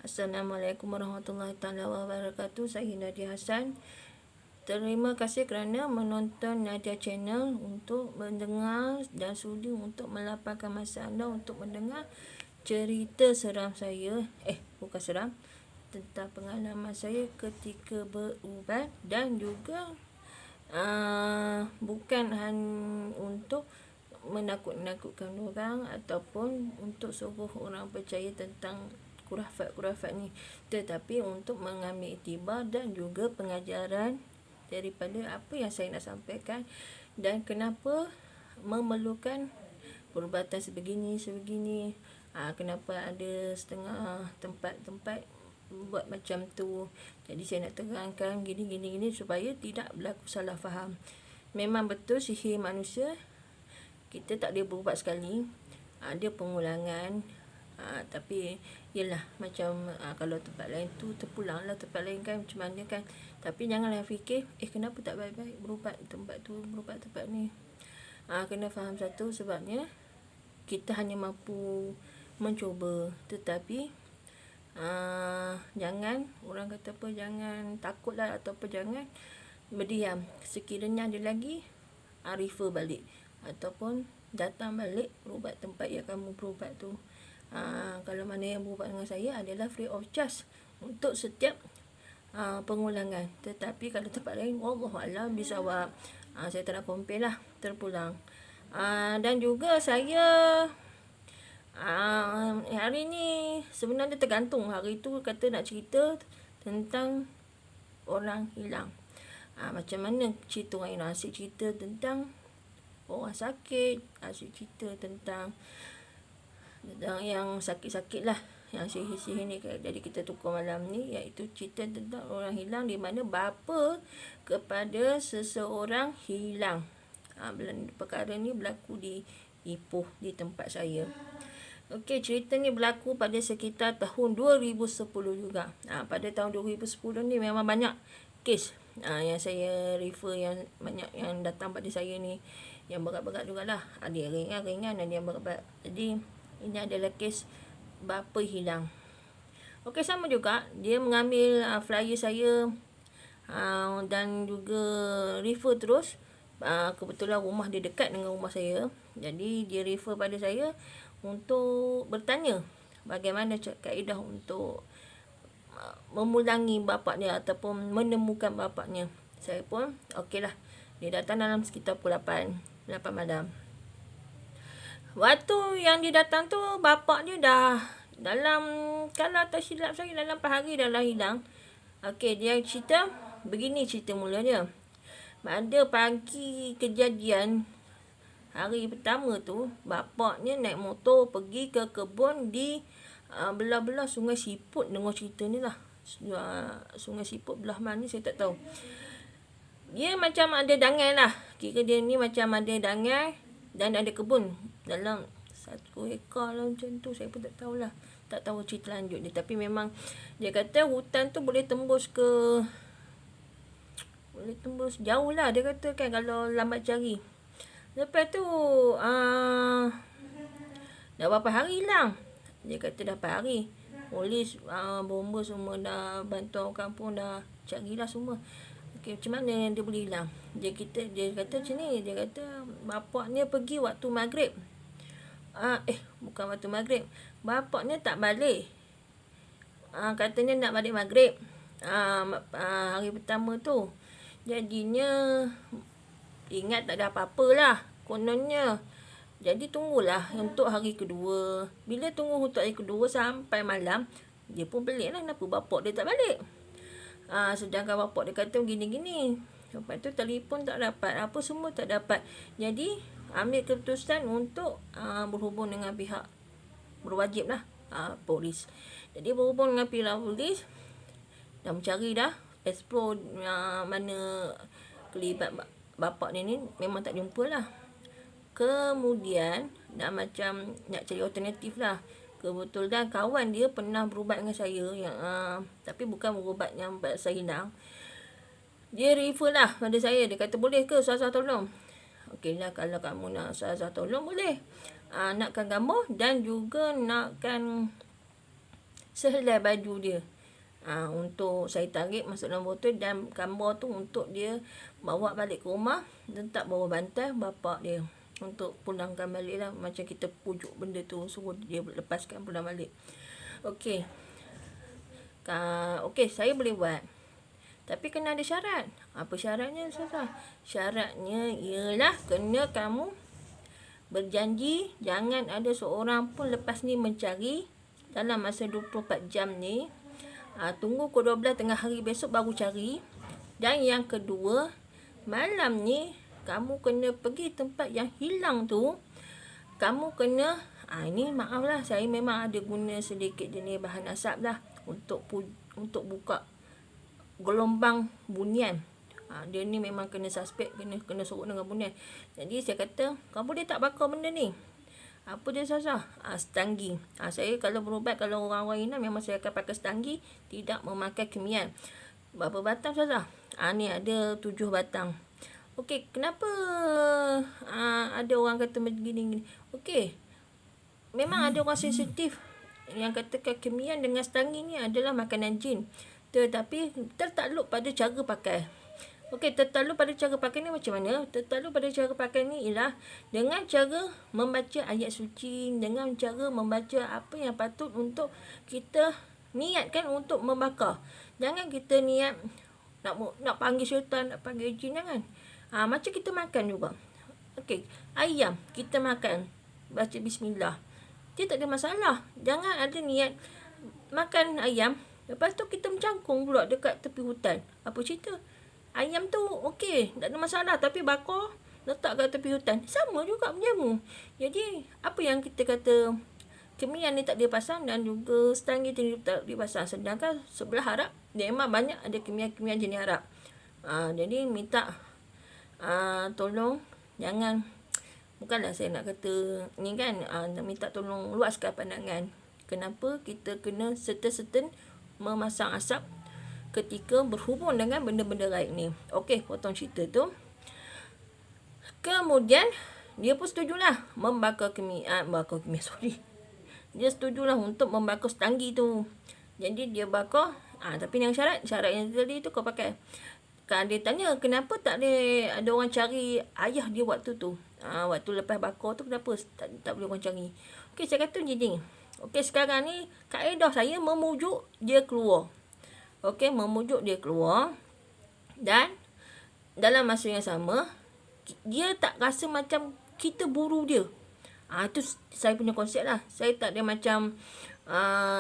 Assalamualaikum warahmatullahi taala wabarakatuh. Saya Nadia Hassan. Terima kasih kerana menonton Nadia Channel untuk mendengar dan sudi untuk melapangkan masa anda untuk mendengar cerita seram saya. Bukan seram. Tentang pengalaman saya ketika berubat dan juga bukan hanya untuk menakut-nakutkan orang ataupun untuk suruh orang percaya tentang kurafat-kurafat ni, tetapi untuk mengambil iktibar dan juga pengajaran daripada apa yang saya nak sampaikan dan kenapa memerlukan perubatan sebegini. Kenapa ada setengah tempat-tempat buat macam tu. Jadi saya nak terangkan gini supaya tidak berlaku salah faham. Memang betul sihir manusia kita tak boleh berubat sekali, ada pengulangan. Tapi yelah macam kalau tempat lain tu terpulang lah, tempat lain kan macam mana kan. Tapi janganlah fikir kenapa tak baik-baik berubat tempat tu, berubat tempat ni. Kena faham satu, sebabnya kita hanya mampu mencuba, tetapi jangan, orang kata apa, jangan takutlah ataupun jangan berdiam. Sekiranya ada lagi, refer balik ataupun datang balik berubat tempat yang kamu berubat tu. Kalau mana yang berubat dengan saya adalah free of charge untuk setiap pengulangan. Tetapi kalau tempat lain, wallahualam bisawab, saya tak nak compare lah, terpulang. Dan juga saya hari ni sebenarnya tergantung. Hari tu kata nak cerita tentang orang hilang. Macam mana cerita orang hilang? Asyik cerita tentang orang sakit, asyik cerita tentang yang sakit-sakit lah, yang sihir-sihir ni. Jadi kita tukar malam ni, iaitu cerita tentang orang hilang, di mana bapa kepada seseorang hilang. Perkara ni berlaku di Ipoh, di tempat saya. Okey, cerita ni berlaku pada sekitar tahun 2010 juga. Pada tahun 2010 ni memang banyak kes yang saya refer, yang banyak yang datang pada saya ni, yang berat-berat jugalah. Ada yang ringan-ringan, ada yang berat-berat. Jadi ini adalah kes bapa hilang. Okey, sama juga dia mengambil flyer saya dan juga refer terus. Kebetulan rumah dia dekat dengan rumah saya. Jadi dia refer pada saya untuk bertanya bagaimana kaedah untuk memulangi bapaknya ataupun menemukan bapaknya. Saya pun okeylah. Dia datang dalam sekitar pukul 8 malam. Waktu yang dia datang tu, bapak dia dah dalam, kalau tak silap saya, dalam 4 hari dah lah hilang. Okey, dia cerita begini, cerita mulanya. Pada pagi kejadian hari pertama tu, bapaknya naik motor pergi ke kebun di belah-belah Sungai Siput. Dengar cerita ni lah, Sungai Siput belah mana saya tak tahu. Dia macam ada dangai lah, kira dia ni macam ada dangai dan ada kebun dalam 1 ekar lah macam tu. Saya pun tak tahulah, tak tahu cerita lanjut dia. Tapi memang dia kata hutan tu boleh tembus jauh lah, dia kata kan, kalau lambat cari. Lepas tu dah berapa hari hilang? Dia kata dah 4 hari. Polis, bomba semua dah bantu orang kampung, dah carilah semua. Okey, macam mana dia boleh hilang? Dia kata macam ni. Dia kata bapaknya pergi waktu maghrib. Bukan waktu maghrib. Bapaknya tak balik. Katanya nak balik maghrib. Hari pertama tu. Jadinya ingat tak ada apa-apa lah kononnya. Jadi tunggulah untuk hari kedua. Bila tunggu untuk hari kedua sampai malam, dia pun pelik lah, kenapa bapak dia tak balik. Sedangkan bapak dia kata gini-gini. Lepas tu telefon tak dapat, apa semua tak dapat. Jadi ambil keputusan untuk berhubung dengan pihak berwajib lah, polis. Jadi berhubung dengan pihak polis, dah mencari dah, explore mana kelibat bapak ni memang tak jumpa lah. Kemudian dah macam nak cari alternatif lah. Kebetulan kawan dia pernah berubat dengan saya, yang tapi bukan berubat yang saya hilang. Dia refer lah pada saya. Dia kata boleh ke Ustazah tolong? Okey lah, kalau kamu nak Ustazah tolong boleh. Nakkan gambar dan juga nakkan sehelai baju dia. Untuk saya tarik masuk dalam botol, dan gambar tu untuk dia bawa balik ke rumah, letak bawah bantal bapak dia untuk pulangkan balik lah. Macam kita pujuk benda tu, suruh dia lepaskan pulang balik. Okey. Okey, saya boleh buat. Tapi kena ada syarat. Apa syaratnya, Ustazah? Syaratnya ialah kena kamu berjanji jangan ada seorang pun lepas ni mencari dalam masa 24 jam ni. Tunggu ke 12 tengah hari besok baru cari. Dan yang kedua, malam ni kamu kena pergi tempat yang hilang tu. Kamu kena, ini maaf lah, saya memang ada guna sedikit jenis bahan asap lah untuk buka gelombang bunian. Dia ni memang kena suspek, kena sorok dengan bunian. Jadi saya kata, kamu boleh tak bakar benda ni? Apa dia, Ustazah? Stanggi. Saya kalau berubat, kalau orang-orang Inan, memang saya akan pakai stanggi, tidak memakai kimian. Berapa batang, Ustazah? Ni ada 7 batang. Okey, kenapa ada orang kata begini-gini? Okey, memang ada orang sensitif yang katakan kimian dengan stanggi ni adalah makanan jin. Tetapi tertakluk pada cara pakai. Okey, tertakluk pada cara pakai ni macam mana? Tertakluk pada cara pakai ni ialah dengan cara membaca ayat suci, dengan cara membaca apa yang patut untuk kita niatkan untuk membakar. Jangan kita niat nak panggil syaitan, nak panggil jin, jangan. Macam kita makan juga. Okey, ayam kita makan, baca bismillah. Dia tak ada masalah. Jangan ada niat makan ayam, lepas tu kita mencangkung pula dekat tepi hutan. Apa cerita? Ayam tu okey, tak ada masalah, tapi bakar letak kat tepi hutan, sama juga menjamu. Jadi apa yang kita kata kemian ni tak dia pasang, dan juga stanggi tu tak dia pasang. Sedangkan sebelah Arab memang banyak ada kemian-kemian jenis Arab. Jadi minta tolong jangan, bukanlah saya nak kata ni kan, minta tolong luaskan pandangan. Kenapa kita kena certain memasang asap ketika berhubung dengan benda-benda gaib ni. Okey, potong cerita tu. Kemudian dia pun setujulah membakar kemian, dia setujulah untuk membakar stanggi tu. Jadi dia bakar, tapi dengan syarat yang tadi tu kau pakai. Kan dia tanya kenapa tak ada orang cari ayah dia waktu tu. Waktu lepas bakar tu kenapa tak boleh orang cari. Okey, saya kata gini. Okey, sekarang ni kaedah saya memujuk dia keluar. Okey, memujuk dia keluar, dan dalam masa yang sama dia tak rasa macam kita buru dia. Itu saya punya konsep lah. Saya tak ada macam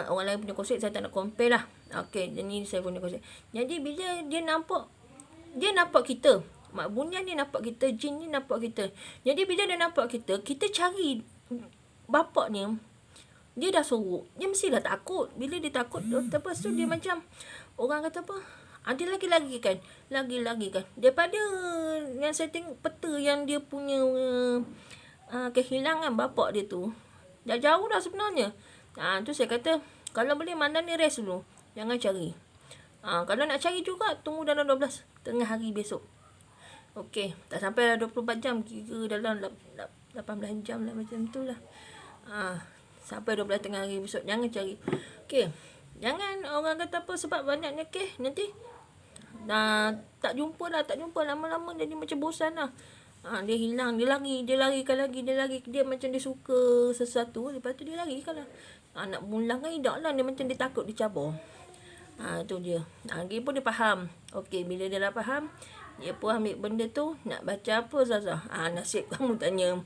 orang lain punya konsep, saya tak nak compare lah. Okey, ini saya punya konsep. Jadi bila dia nampak kita, mak bunian ni nampak kita, jin ni nampak kita. Jadi bila dia nampak kita cari bapak ni, dia dah sorok. Dia mestilah takut. Bila dia takut, lepas tu dia macam, orang kata apa? Dia lagi-lagi kan. Daripada yang saya tengok peta yang dia punya kehilangan bapak dia tu, dah jauh dah sebenarnya. Tu saya kata, kalau boleh malam ni rest dulu. Jangan cari. Kalau nak cari juga, tunggu dalam 12 tengah hari besok. Okey, tak sampai 24 jam. Kira dalam 18 jam lah, macam tu lah. Sampai 12 tengah hari besok. Jangan cari. Okey. Jangan orang kata apa sebab banyaknya kes nanti tak jumpa lama-lama jadi macam bosan lah. Dia hilang, dia larikan lagi. Dia macam dia suka sesuatu, lepas tu dia larikan lah. Nak mulang kan tidak lah, dia macam dia takut dicabar. Tu dia. Dia pun dia faham. Okey, bila dia dah faham, dia pun ambil benda tu, nak baca apa Zazah? Nasib kamu tanya.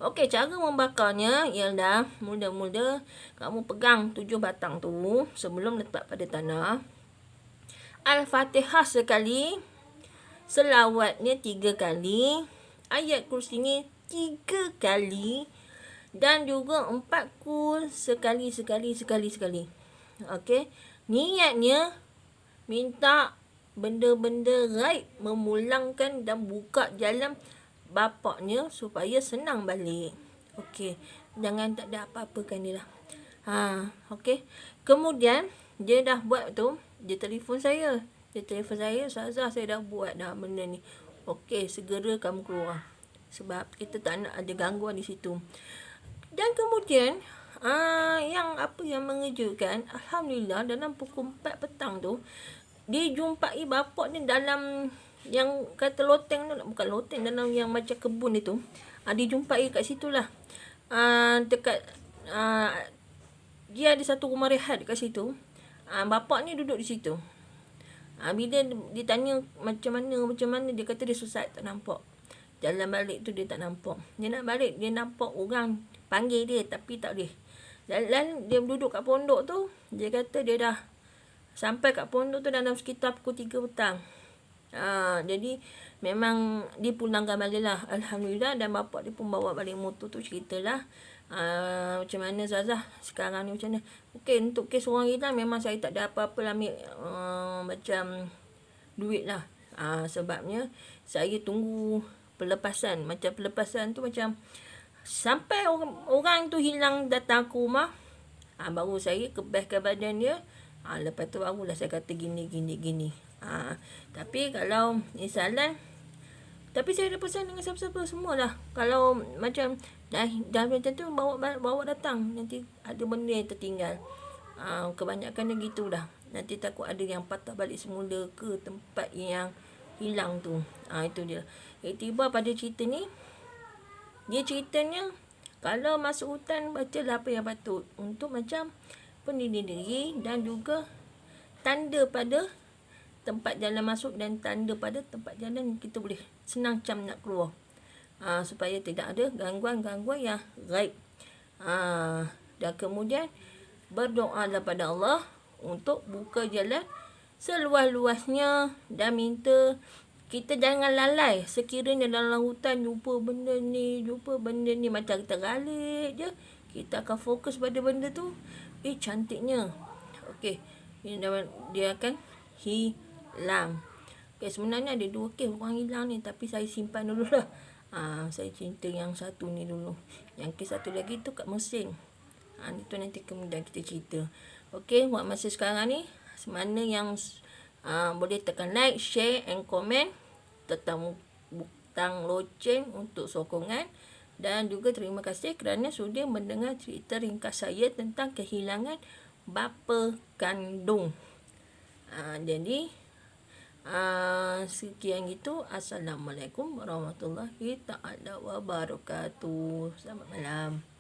Okey, cara membakarnya ialah mula-mula kamu pegang 7 batang tu sebelum letak pada tanah. Al-Fatihah sekali, selawatnya 3 kali, ayat kursi ni 3 kali, dan juga 4 kul sekali. Okey, niatnya minta benda-benda gaib memulangkan dan buka jalan bapaknya supaya senang balik. Okey, jangan tak ada apa-apakan dia lah. Okey. Kemudian dia dah buat tu, dia telefon saya, Ustazah, saya dah buat dah benda ni. Okey, segera kamu keluar, sebab kita tak nak ada gangguan di situ. Dan kemudian yang apa yang mengejutkan, alhamdulillah dalam pukul 4 petang tu dia jumpai bapak ni dalam yang kata loteng tu, bukan loteng, dalam yang macam kebun itu. Dia jumpai kat situ lah. Dekat dia ada satu rumah rehat kat situ. Bapak ni duduk di situ. Bila ditanya macam mana, dia kata dia susah tak nampak. Jalan balik tu dia tak nampak. Dia nak balik, dia nampak orang panggil dia tapi tak boleh. Jalan, dia duduk kat pondok tu, dia kata dia dah sampai kat pondok tu dalam sekitar pukul 3 petang. Jadi memang dia pulangkan balik lah, alhamdulillah. Dan bapak dia pun bawa balik motor tu, ceritalah macam mana Zazah sekarang ni macam mana. Okey, untuk kes orang hilang memang saya tak ada apa-apa lah ambil macam duit lah. Sebabnya saya tunggu pelepasan. Macam pelepasan tu macam sampai orang tu hilang datang ke rumah, baru saya kebaskan badan dia. Lepas tu barulah saya kata gini. Tapi kalau misalan, tapi saya ada pesan dengan siapa-siapa semualah. Kalau macam dah macam tu, bawa datang. Nanti ada benda yang tertinggal. Kebanyakan dia gitulah. Nanti takut ada yang patah balik semula ke tempat yang hilang tu. Itu dia. Tiba pada cerita ni, dia ceritanya kalau masuk hutan, bacalah apa yang patut untuk macam pendiri diri dan juga tanda pada tempat jalan masuk dan tanda pada tempat jalan kita boleh senang macam nak keluar. Supaya tidak ada gangguan-gangguan yang gaib. Dan kemudian berdoalah pada Allah untuk buka jalan seluas-luasnya dan minta kita jangan lalai. Sekiranya dalam hutan jumpa benda ni macam kita galik je, kita akan fokus pada benda tu. Cantiknya. Okey, dia akan hilang. Okey, sebenarnya ada 2 kes orang hilang ni, tapi saya simpan dululah. Saya cinta yang satu ni dulu. Yang kes satu lagi tu kat Mesin. Itu nanti kemudian kita cerita. Okey, buat masa sekarang ni, semana yang boleh tekan like, share and comment tentang butang loceng untuk sokongan. Dan juga terima kasih kerana sudah mendengar cerita ringkas saya tentang kehilangan bapa kandung. Jadi sekian itu. Assalamualaikum warahmatullahi taala wabarakatuh. Selamat malam.